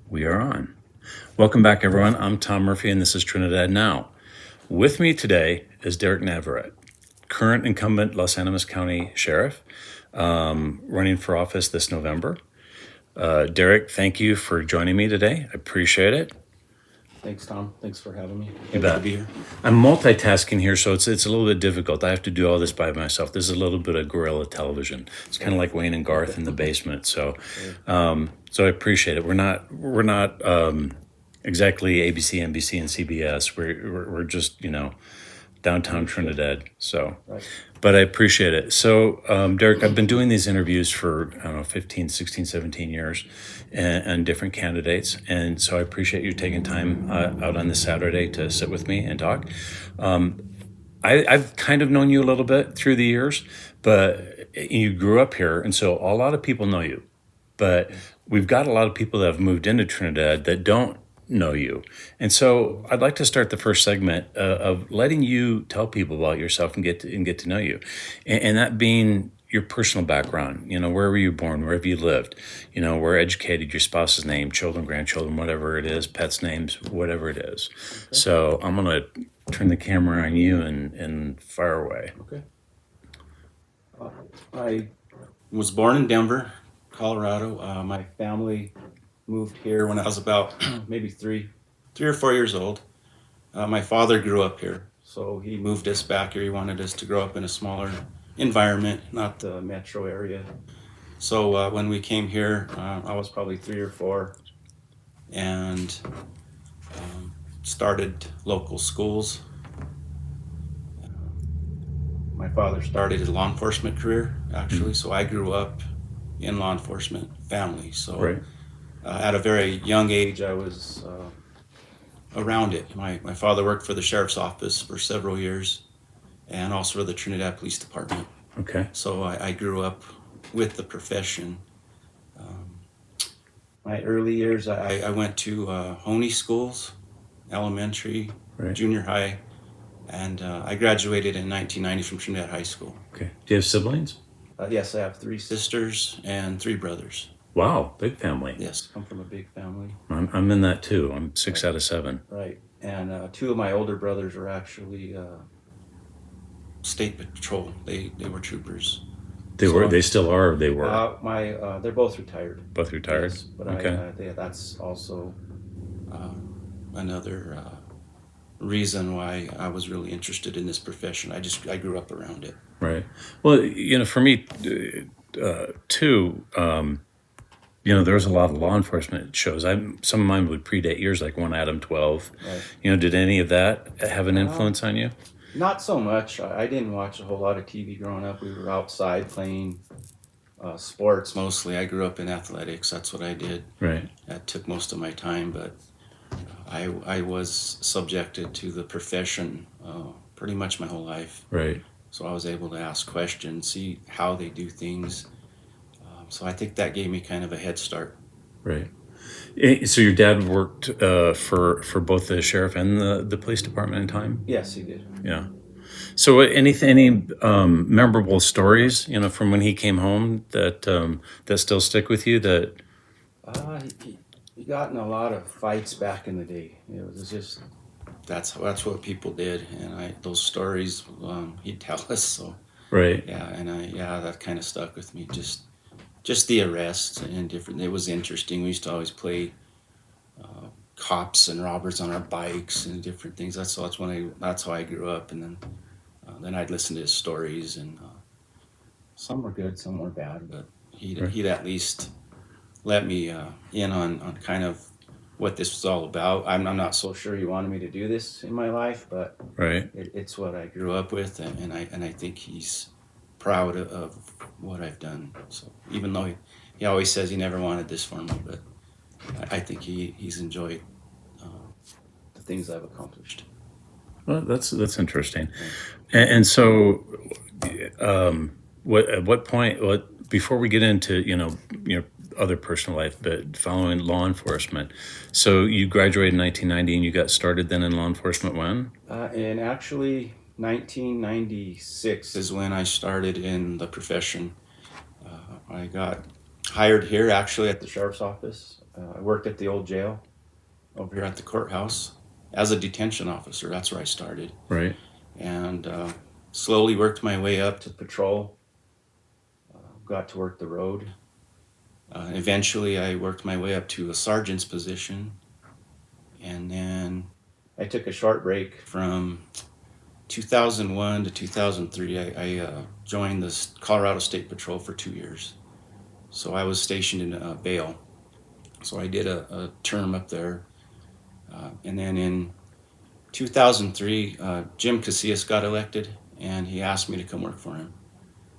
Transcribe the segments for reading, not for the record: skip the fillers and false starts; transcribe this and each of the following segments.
We are on. Welcome back, everyone. I'm Tom Murphy, and this is Trinidad Now. With me today is Derek Navarette, current incumbent Los Animas County Sheriff, running for office this November. Derek, thank you for joining me today. I appreciate it. Thanks, Tom. Thanks for having me. You Glad bet. to be here. I'm multitasking here, so it's a little bit difficult. I have to do all this by myself. This is a little bit of guerrilla television. It's kind of like Wayne and Garth in the basement. So I appreciate it. We're not exactly ABC, NBC, and CBS. We're just downtown Trinidad. So, Right. but I appreciate it. So, Derek, I've been doing these interviews for, 15, 16, 17 years and different candidates. And so I appreciate you taking time out on this Saturday to sit with me and talk. I've kind of known you a little bit through the years, but you grew up here. And so a lot of people know you. But we've got a lot of people that have moved into Trinidad that don't know you. And so I'd like to start the first segment of letting you tell people about yourself and get to know you. And that being your personal background. Where were you born? Where have you lived? Where educated, your spouse's name, children, grandchildren, whatever it is, pets' names, whatever it is. Okay. So I'm going to turn the camera on you and fire away. Okay. I was born in Denver, Colorado. My family moved here when I was about maybe three or 4 years old. My father grew up here, so he moved us back here. He wanted us to grow up in a smaller environment, not the metro area. So when we came here, I was probably 3 or 4, and started local schools. My father started his law enforcement career, actually, so I grew up in law enforcement family. So Right. At a very young age, I was around it. My father worked for the sheriff's office for several years, and also the Trinidad Police Department. Okay. So I grew up with the profession. My early years, I went to Honey schools, elementary, Right. junior high, and I graduated in 1990 from Trinidad High School. Okay. Do you have siblings? Yes, I have 3 sisters and 3 brothers. Wow, big family. Yes, come from a big family. I'm in that too. I'm 6 out of 7. Right, and 2 of my older brothers were actually state patrol. They were troopers. They still are. They were They're both retired. both retired. Yes, but Okay. that's also another reason why I was really interested in this profession. I grew up around it. Right. Well, for me too. There was a lot of law enforcement shows. Some of mine would predate yours, like One Adam 12. Right. Did any of that have an influence on you? Not so much. I didn't watch a whole lot of TV growing up. We were outside playing sports mostly. I grew up in athletics. That's what I did. Right. That took most of my time, but I was subjected to the profession pretty much my whole life. Right. So I was able to ask questions, see how they do things. So I think that gave me kind of a head start. Right. So your dad worked for both the sheriff and the police department in time? Yes, he did. Yeah. So any memorable stories, from when he came home that still stick with you? That He got in a lot of fights back in the day. It was just that's what people did, and those stories he'd tell us. So right. yeah, and that kind of stuck with me. Just the arrests and different. It was interesting. We used to always play cops and robbers on our bikes and different things. That's how I grew up, and then I'd listen to his stories, and some were good, some were bad, but he'd at least let me in on kind of what this was all about. I'm not so sure he wanted me to do this in my life, but right. It's what I grew up with, and I think he's proud of what I've done. So even though he always says he never wanted this for me, but I think he's enjoyed the things I've accomplished. Well, that's interesting. And so, at what point? Before we get into your other personal life, but following law enforcement, so you graduated in 1990, and you got started then in law enforcement when? And actually, 1996 is when I started in the profession. I got hired here actually at the sheriff's office. I worked at the old jail over here at the courthouse as a detention officer. That's where I started. Right. And slowly worked my way up to patrol. Got to work the road. Eventually, I worked my way up to a sergeant's position. And then I took a short break from 2001 to 2003. I joined the Colorado State Patrol for 2 years. So I was stationed in Vail. So I did a term up there. And then in 2003, Jim Casillas got elected, and he asked me to come work for him.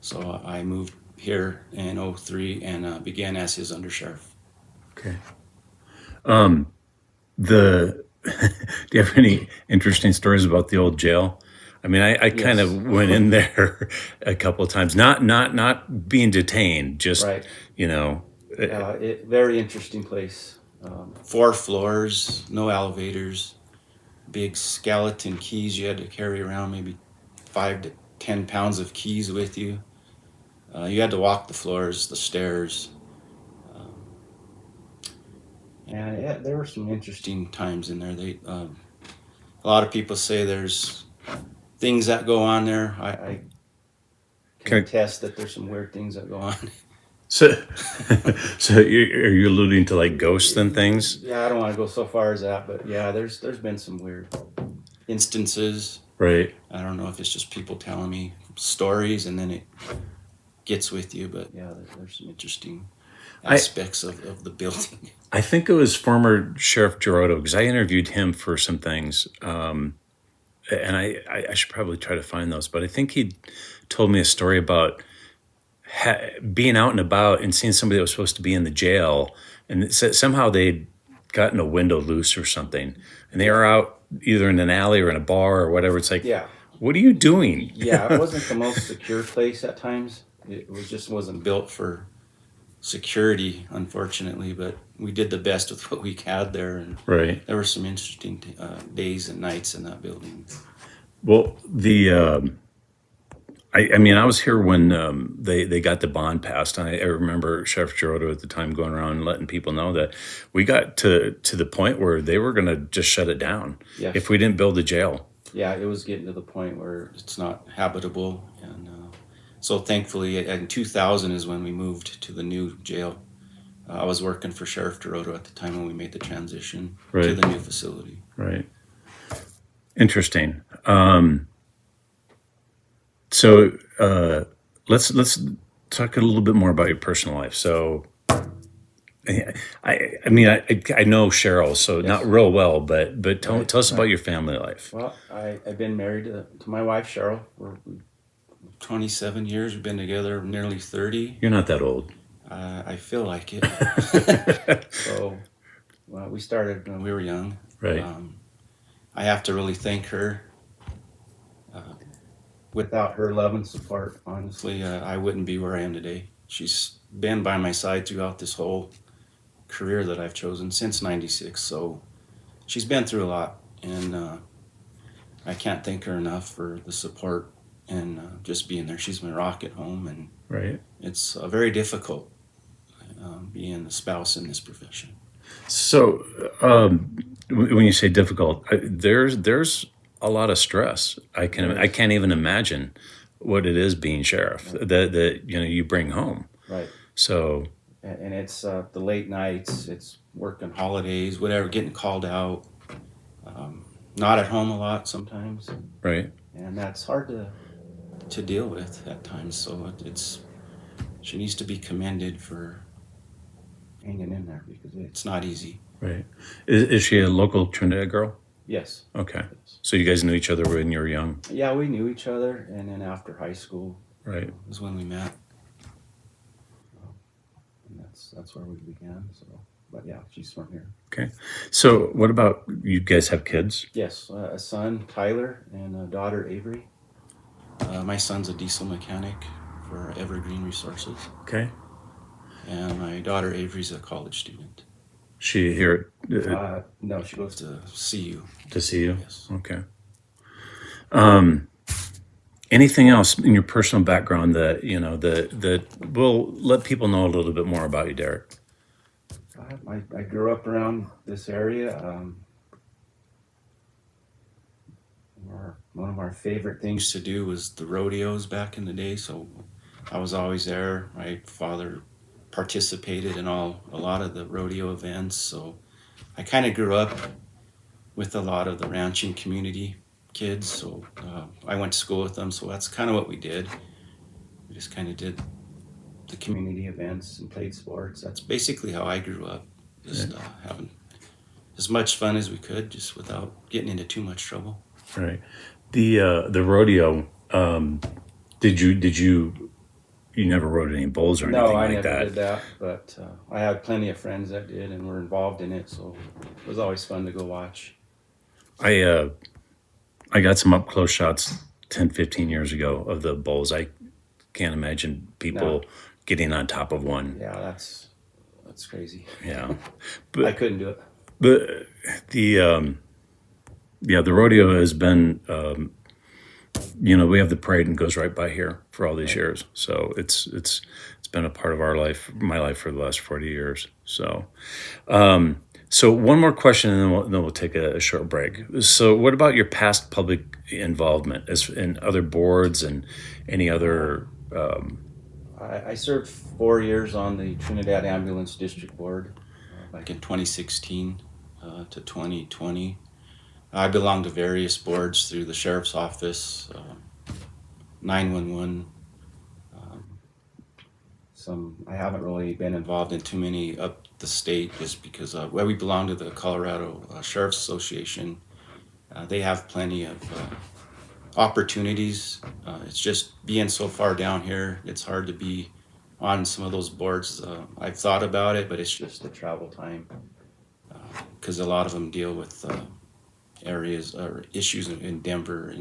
So I moved here in 2003 and began as his undersheriff. Okay. The do you have any interesting stories about the old jail? I mean, I kind Yes. of went in there a couple of times, not being detained, just Right. you know, Very interesting place. 4 floors, no elevators, big skeleton keys you had to carry around, maybe 5 to 10 pounds of keys with you. You had to walk the floors, the stairs. And yeah, there were some interesting times in there. A lot of people say there's things that go on there. I can Okay. attest that there's some weird things that go on. so so are you alluding to like ghosts and things? Yeah, I don't want to go so far as that, but yeah, there's been some weird instances. Right. I don't know if it's just people telling me stories and then it gets with you, but yeah, there's some interesting aspects of the building. I think it was former Sheriff Gerardo, because I interviewed him for some things, and I should probably try to find those. But I think he told me a story about being out and about and seeing somebody that was supposed to be in the jail, and it said somehow they'd gotten a window loose or something, and they were out either in an alley or in a bar or whatever. It's like, Yeah. what are you doing? Yeah, it wasn't the most secure place at times. It just wasn't built for security, unfortunately, but we did the best with what we had there, and Right. there were some interesting days and nights in that building. Well, I mean, I was here when they got the bond passed. I remember Sheriff Gerardo at the time going around and letting people know that we got to the point where they were going to just shut it down Yes. if we didn't build a jail. Yeah, it was getting to the point where it's not habitable, and so thankfully, in 2000 is when we moved to the new jail. I was working for Sheriff Gerardo at the time when we made the transition to Right. the new facility. Right. Interesting. So let's talk a little bit more about your personal life. So, I mean, I know Cheryl, so not real well, but tell us about your family life. Well, I've been married to my wife, Cheryl. We're 27 years. We've been together nearly 30. You're not that old. I feel like it. So, well, we started when we were young. Right. I have to really thank her. Without her love and support, honestly, I wouldn't be where I am today. She's been by my side throughout this whole career that I've chosen since '96. So she's been through a lot, and I can't thank her enough for the support and just being there. She's my rock at home, and Right. it's very difficult being a spouse in this profession. So, when you say difficult, there's a lot of stress. I can't even imagine what it is being sheriff that you bring home. Right. So, And it's the late nights, it's working holidays, whatever, getting called out, not at home a lot sometimes. right. And that's hard to deal with at times. So she needs to be commended for hanging in there because it's not easy. Right. Is she a local Trinidad girl? Yes. Okay. So you guys knew each other when you were young, Yeah, we knew each other, and then after high school right? was when we met. And that's where we began. So, but yeah, she's from here. Okay. So what about you guys have kids? Yes, a son, Tyler, and a daughter, Avery. My son's a diesel mechanic for Evergreen Resources, Okay. and my daughter, Avery's a college student. She here No, she goes to CU. to see you? Yes. Okay. Anything else in your personal background that will let people know a little bit more about you, Derek? I grew up around this area. One of our favorite things to do was the rodeos back in the day, so I was always there. My father participated in a lot of the rodeo events, so I kind of grew up with a lot of the ranching community kids. So I went to school with them, so that's kind of what we did. We just kind of did the community events and played sports. That's basically how I grew up, just having as much fun as we could, just without getting into too much trouble. Right. The rodeo. You never rode any bulls or No, anything I like never that? did that, but I had plenty of friends that did and were involved in it, so it was always fun to go watch. I got some up close shots 10, 15 years ago of the bulls. I can't imagine people getting on top of one. Yeah, that's crazy. Yeah. I couldn't do it. But the rodeo has been, we have the parade and goes right by here for all these years. So it's been a part of my life for the last 40 years. So, so one more question, and then we'll take a short break. So, what about your past public involvement as in other boards and any other? I served 4 years on the Trinidad Ambulance District Board back in 2016 to 2020. I belong to various boards through the Sheriff's Office, 911. I haven't really been involved in too many up the state just because we belong to the Colorado Sheriff's Association. They have plenty of opportunities. It's just being so far down here, it's hard to be on some of those boards. I've thought about it, but it's just the travel time because a lot of them deal with areas or issues in Denver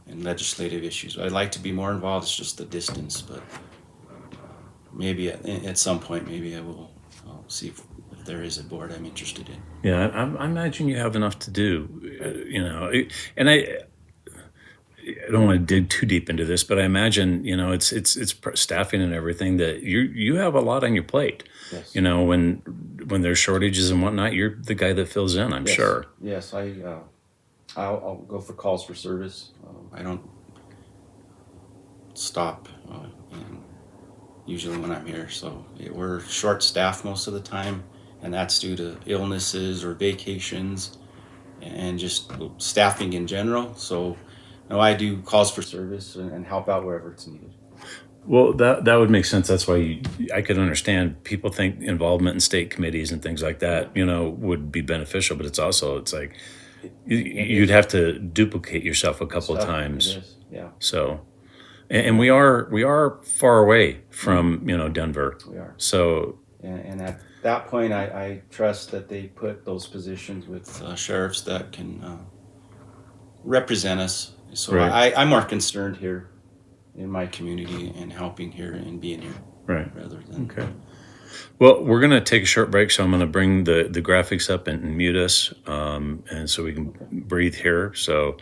and legislative issues. I'd like to be more involved. It's just the distance, but maybe at some point, maybe I'll see if there is a board I'm interested in. Yeah, I imagine you have enough to do, and I don't want to dig too deep into this, but I imagine it's staffing and everything that you have a lot on your plate. Yes. When there's shortages and whatnot, you're the guy that fills in. I'm sure. Yes, I'll go for calls for service. I don't stop, and usually when I'm here. So we're short staffed most of the time, and that's due to illnesses or vacations and just staffing in general. So no, I do calls for service and help out wherever it's needed. Well, that would make sense. That's why I could understand people think involvement in state committees and things like that, would be beneficial. But it's like you'd have to duplicate yourself a couple of times. It is, yeah. So, and we are far away from Denver. We are. So, and at that point, I trust that they put those positions with sheriffs that can represent us. So right. I'm more concerned here in my community and helping here and being here, right, rather than okay. Well, we're going to take a short break, so I'm going to bring the graphics up and mute us, and so we can breathe here. So,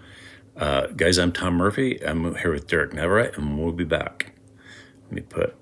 guys, I'm Tom Murphy. I'm here with Derek Navarette, and we'll be back. Let me put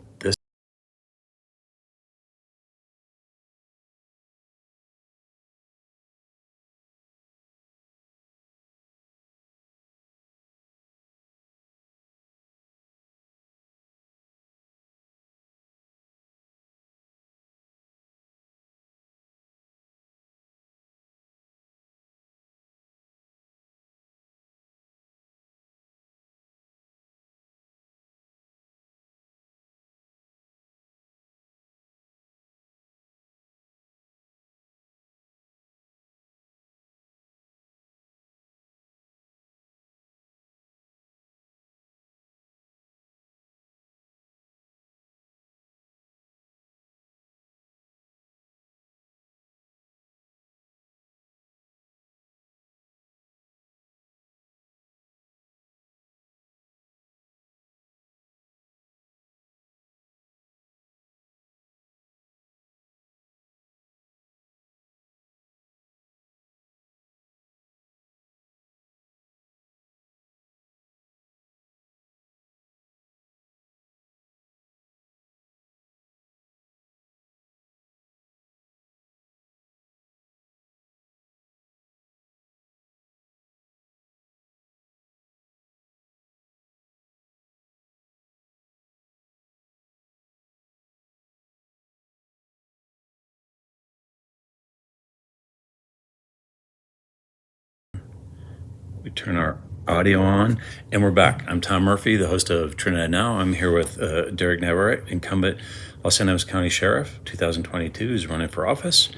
We turn our audio on, and we're back. I'm Tom Murphy, the host of Trinidad Now. I'm here with Derek Navarette, incumbent Los Angeles County Sheriff, 2022, who's running for office.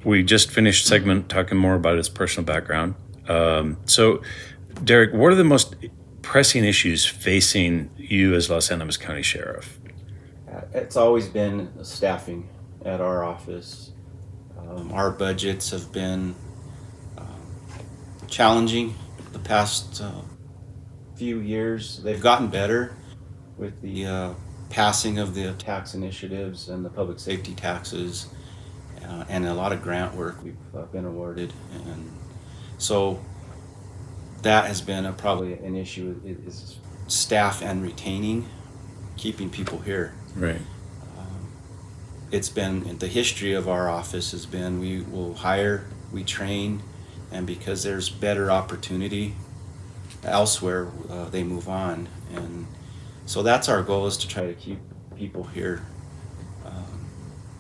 We just finished a segment talking more about his personal background. So, Derek, what are the most pressing issues facing you as Los Angeles County Sheriff? It's always been staffing at our office. Our budgets have been challenging the past few years. They've gotten better with the passing of the tax initiatives and the public safety taxes and a lot of grant work we've been awarded. And so that has been probably an issue, is staff and retaining, keeping people here. Right. It's been, the history of our office has been, we will hire, we train, and because there's better opportunity elsewhere, they move on. And so that's our goal, is to try to keep people here.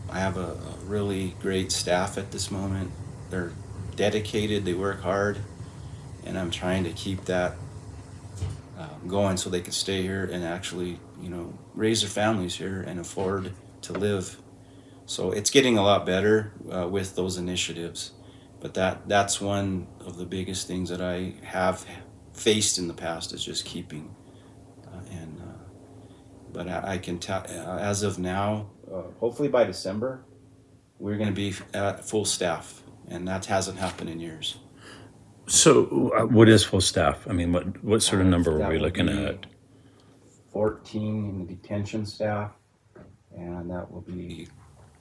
I have a really great staff at this moment. They're dedicated, they work hard, and I'm trying to keep that going so they can stay here and actually, raise their families here and afford to live. So it's getting a lot better with those initiatives, but that's one of the biggest things that I have faced in the past, is just keeping. But I can tell, as of now, hopefully by December, we're going to be at full staff, and that hasn't happened in years. So, what is full staff? I mean, what sort of number are we looking at? 14 in the detention staff, and that will be,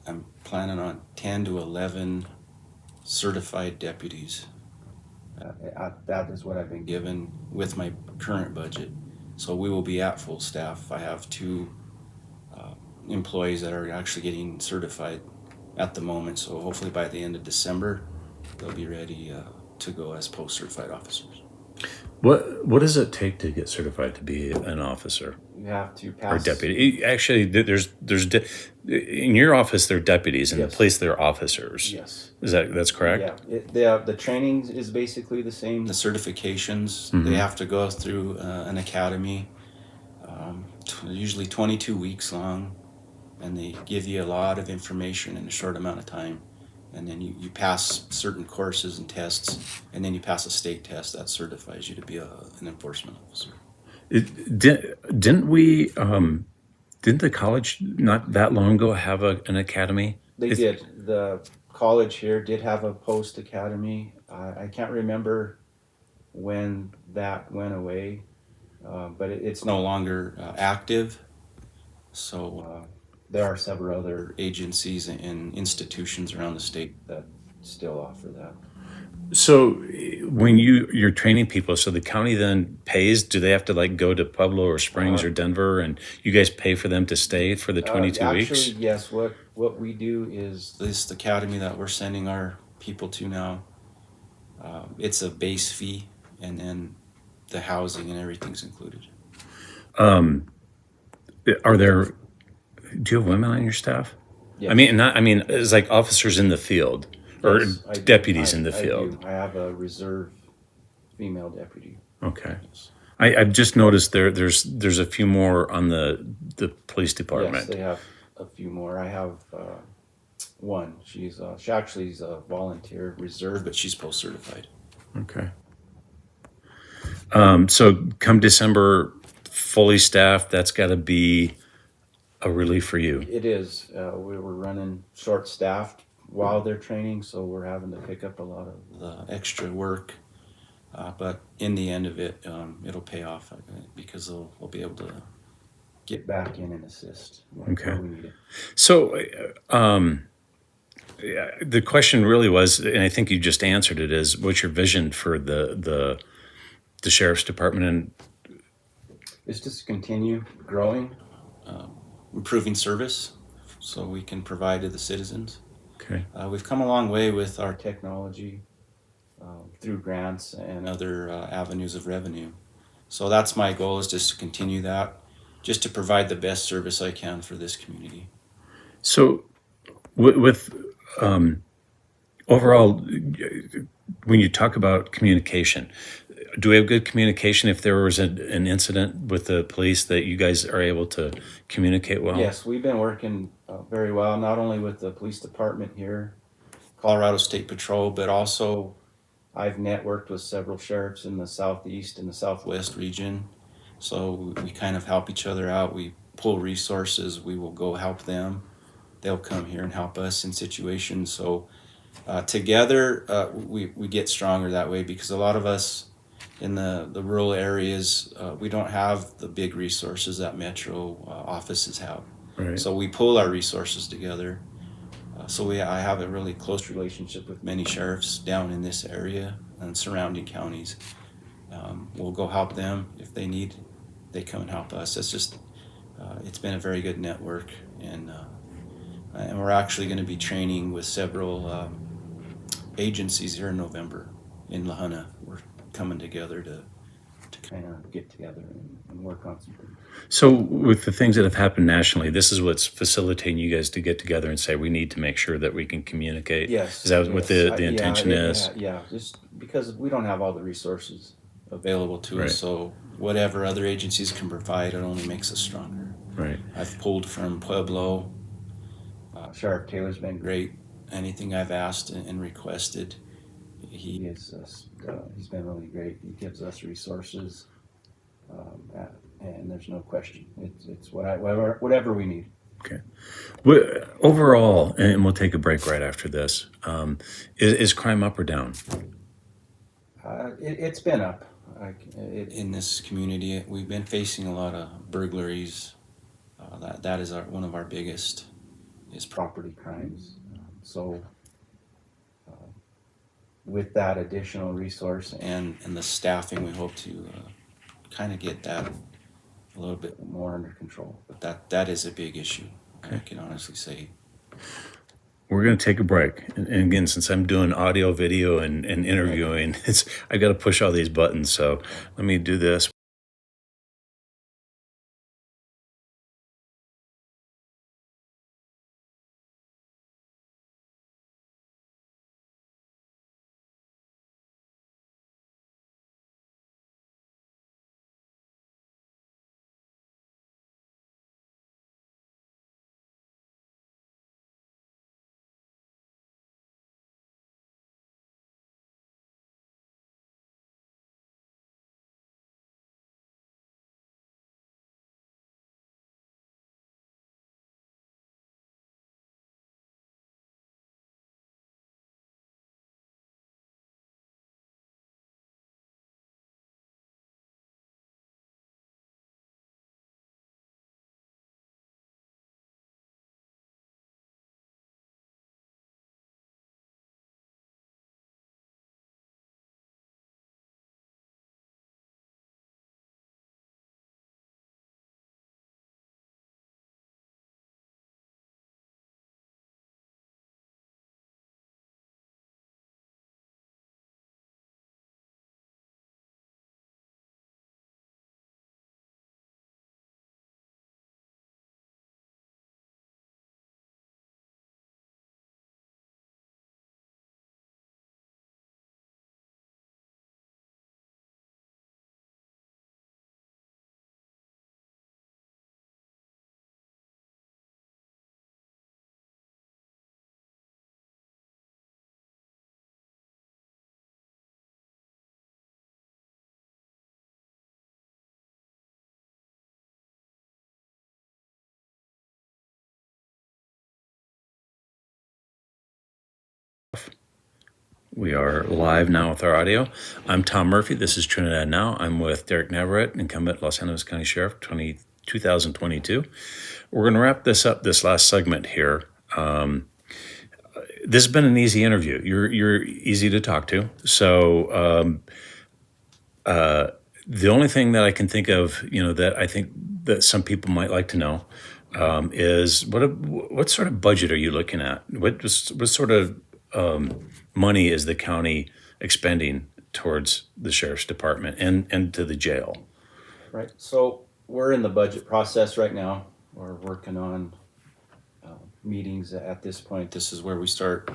I'm planning on 10 to 11 certified deputies. That is what I've been given with my current budget. So we will be at full staff. I have 2 employees that are actually getting certified at the moment. So hopefully by the end of December, they'll be ready to go as post-certified officers. What does it take to get certified to be an officer? You have to pass. Or deputy. Actually, there's in your office they're deputies, in Yes. the place they're officers. Yes. That's correct? Yeah. The training is basically the same. The certifications, they have to go through an academy, usually 22 weeks long, and they give you a lot of information in a short amount of time. And then you pass certain courses and tests, and then you pass a state test that certifies you to be an enforcement officer. Didn't the college not that long ago have an academy? They did. The college here did have a post academy. I can't remember when that went away, but it's no longer active. So there are several other agencies and institutions around the state that still offer that. So when you're training people, so the county then pays, do they have to go to Pueblo or Springs or Denver, and you guys pay for them to stay for the 22 weeks? Actually, yes. What we do is this academy that we're sending our people to now, it's a base fee, and then the housing and everything's included. Do you have women on your staff? Yes. I mean, it's like officers in the field. Or Yes, deputies in the field. I have a reserve female deputy. Okay. Yes. I've just noticed there's a few more on the police department. Yes, they have a few more. I have one. She actually is a volunteer reserve, but she's post certified. Okay. So come December, fully staffed. That's got to be a relief for you. It is. We were running short staffed while they're training, so we're having to pick up a lot of the extra work. But in the end of it, it'll pay off because we'll be able to get back in and assist where we need it. So the question really was, and I think you just answered it, is what's your vision for the sheriff's department? And it's just continue growing, improving service so we can provide to the citizens. Okay. We've come a long way with our technology through grants and other avenues of revenue. So that's my goal, is just to continue that, just to provide the best service I can for this community. So with overall, when you talk about communication, do we have good communication if there was an incident with the police that you guys are able to communicate well? Yes, we've been working very well, not only with the police department here, Colorado State Patrol, but also I've networked with several sheriffs in the southeast and the southwest region. So we kind of help each other out. We pull resources. We will go help them. They'll come here and help us in situations. So together, we get stronger that way, because a lot of us in the rural areas, we don't have the big resources that metro offices have. Right. So we pull our resources together. I have a really close relationship with many sheriffs down in this area and surrounding counties. We'll go help them if they need. They come and help us. It's been a very good network, and we're actually going to be training with several agencies here in November in Lahana. We're coming together to kind of get together and work on some things. So with the things that have happened nationally, this is what's facilitating you guys to get together and say we need to make sure that we can communicate. Yes. Is that what the Yeah, intention is? Yeah, just because we don't have all the resources available to Right. us, so whatever other agencies can provide, it only makes us stronger. Right. I've pulled from Pueblo. Sheriff Taylor's been great. Anything I've asked and requested, he's been really great. He gives us resources, and there's no question. It's whatever we need. Okay. Overall, and we'll take a break right after this, is crime up or down? It's been up. In this community, we've been facing a lot of burglaries. That is one of our biggest is property crimes. With that additional resource and the staffing, we hope to kind of get that a little bit more under control. But that is a big issue. Okay. I can honestly say. We're going to take a break. And again, since I'm doing audio, video, and interviewing, I got to push all these buttons. So let me do this. We are live now with our audio. I'm Tom Murphy. This is Trinidad Now. I'm with Derek Navarette, incumbent Los Angeles County Sheriff 2022. We're going to wrap this up, this last segment here. This has been an easy interview. You're easy to talk to. So the only thing that I can think of, that I think that some people might like to know is what sort of budget are you looking at? What sort of money is the county expending towards the sheriff's department and to the jail? Right. So we're in the budget process right now. We're working on meetings at this point. This is where we start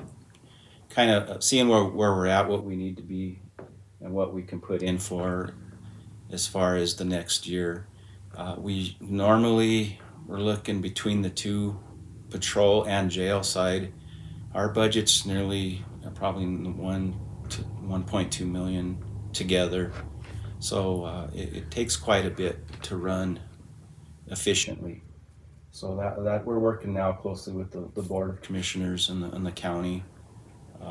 kind of seeing where we're at, what we need to be, and what we can put in for as far as the next year. We normally we're looking between the two, patrol and jail side. Our budget's nearly probably 1.2 million together. So it takes quite a bit to run efficiently. So that we're working now closely with the Board of Commissioners and the county.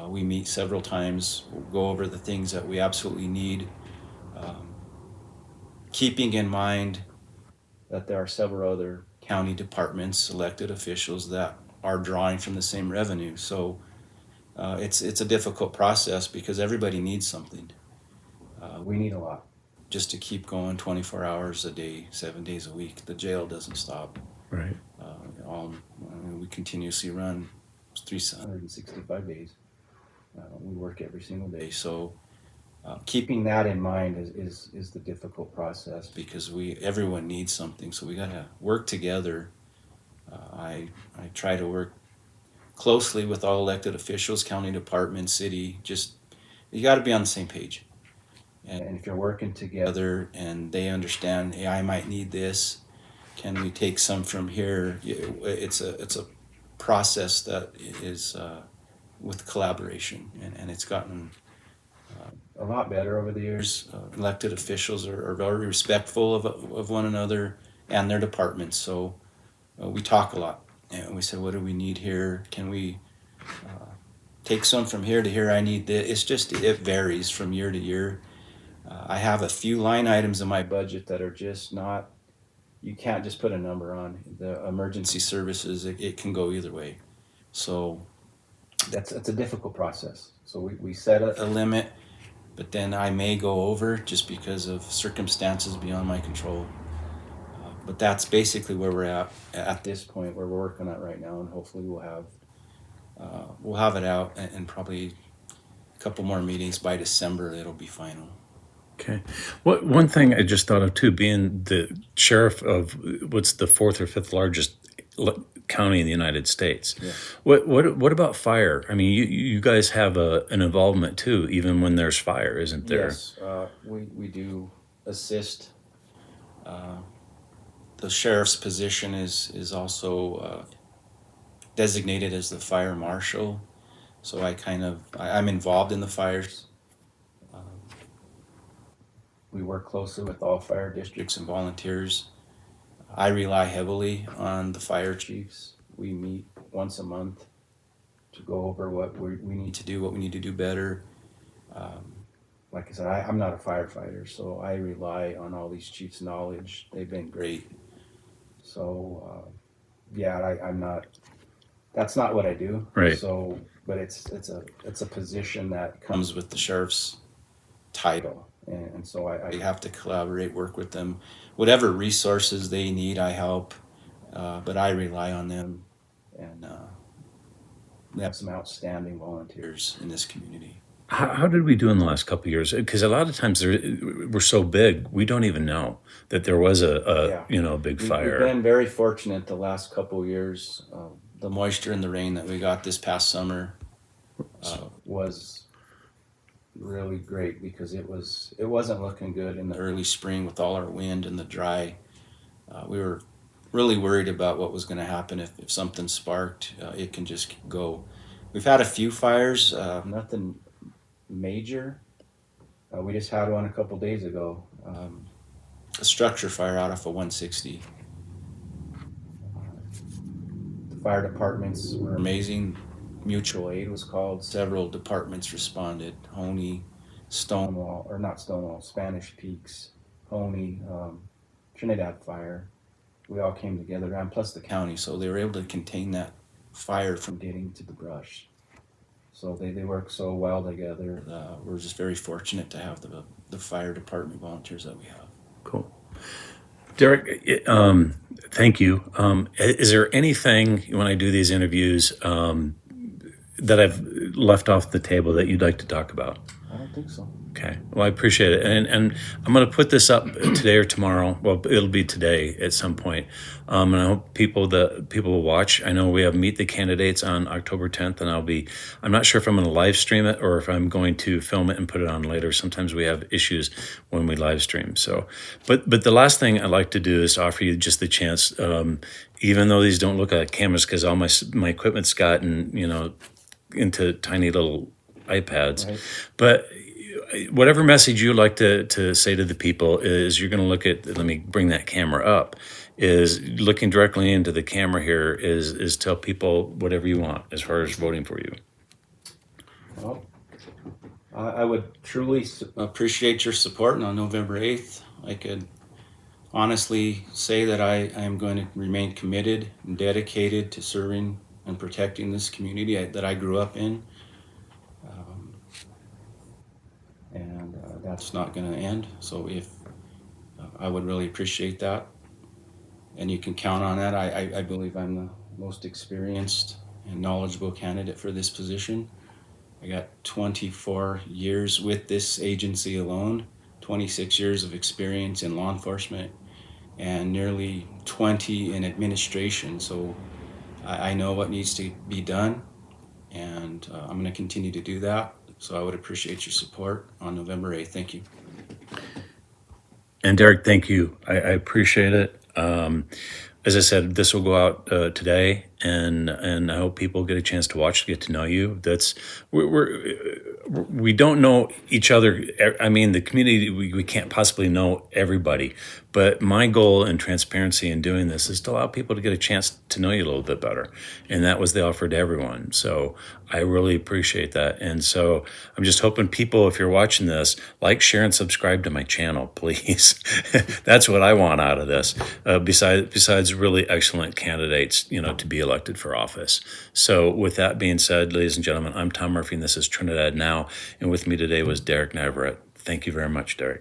We meet several times, we'll go over the things that we absolutely need, keeping in mind that there are several other county departments, elected officials that are drawing from the same revenue. So it's a difficult process because everybody needs something. We need a lot just to keep going 24 hours a day, 7 days a week. The jail doesn't stop. Right. We continuously run 365 days. We work every single day. So keeping that in mind is the difficult process because everyone needs something. So we got to work together. I try to work closely with all elected officials, county departments, city. Just you got to be on the same page. And if you're working together and they understand, hey, I might need this. Can we take some from here? It's a process that is with collaboration, and it's gotten a lot better over the years. Elected officials are very respectful of one another and their departments. So we talk a lot, and we say, what do we need here? Can we take some from here to here? I need this. It varies from year to year. I have a few line items in my budget that are just not, you can't just put a number on. The emergency services, it can go either way. So that's a difficult process. So we set a limit, but then I may go over just because of circumstances beyond my control. But that's basically where we're at this point, where we're working on right now, and hopefully we'll have it out and probably a couple more meetings by December. It'll be final. Okay. One thing I just thought of too, being the sheriff of what's the fourth or fifth largest county in the United States. Yeah. What about fire? I mean, you guys have an involvement too, even when there's fire, isn't there? Yes, we do assist. The sheriff's position is also designated as the fire marshal, so I'm involved in the fires. We work closely with all fire districts and volunteers. I rely heavily on the fire chiefs. We meet once a month to go over what we need to do, what we need to do better. Like I said, I'm not a firefighter, so I rely on all these chiefs' knowledge. They've been great. So, I'm not. That's not what I do. Right. So, but it's a position that comes with the sheriff's title. And so I have to collaborate, work with them. Whatever resources they need, I help. But I rely on them. And we have some outstanding volunteers in this community. How did we do in the last couple of years? Because a lot of times we're so big, we don't even know that there was a big fire. We've been very fortunate the last couple of years. The moisture and the rain that we got this past summer was really great because it wasn't looking good in the early spring with all our wind and the dry. We were really worried about what was going to happen if something sparked. It can just go. We've had a few fires, nothing major. We just had one a couple days ago, a structure fire out off of 160. The fire departments were amazing. Mutual aid was called. Several departments responded. Honey, Spanish Peaks, Honey, Trinidad Fire. We all came together, and plus the county, so they were able to contain that fire from getting to the brush. So they work so well together. We're just very fortunate to have the fire department volunteers that we have. Cool. Derek, thank you. Is there anything when I do these interviews that I've left off the table that you'd like to talk about? I don't think so. Okay. Well, I appreciate it. And I'm going to put this up today or tomorrow. Well, it'll be today at some point. And I hope people will watch. I know we have Meet the Candidates on October 10th, and I'm not sure if I'm going to live stream it or if I'm going to film it and put it on later. Sometimes we have issues when we live stream. So, but the last thing I'd like to do is to offer you just the chance, even though these don't look like cameras, because all my equipment's gotten, into tiny little iPads. Right. But whatever message you like to say to the people is you're going to look at, let me bring that camera up, is looking directly into the camera here is tell people whatever you want as far as voting for you. Well, I would truly appreciate your support, and on November 8th, I could honestly say that I am going to remain committed and dedicated to serving and protecting this community that I grew up in. And that's not going to end. So if I would really appreciate that, and you can count on that. I believe I'm the most experienced and knowledgeable candidate for this position. I got 24 years with this agency alone, 26 years of experience in law enforcement, and nearly 20 in administration. So I know what needs to be done, and I'm going to continue to do that. So I would appreciate your support on November 8th. Thank you. And Derek, thank you. I appreciate it. As I said, this will go out today, and I hope people get a chance to watch, to get to know you. We don't know each other. I mean, the community, we can't possibly know everybody. But my goal and transparency in doing this is to allow people to get a chance to know you a little bit better. And that was the offer to everyone. So I really appreciate that. And so I'm just hoping people, if you're watching this, like, share, and subscribe to my channel, please. That's what I want out of this. Besides really excellent candidates, to be elected for office. So with that being said, ladies and gentlemen, I'm Tom Murphy, and this is Trinidad Now. And with me today was Derek Navarette. Thank you very much, Derek.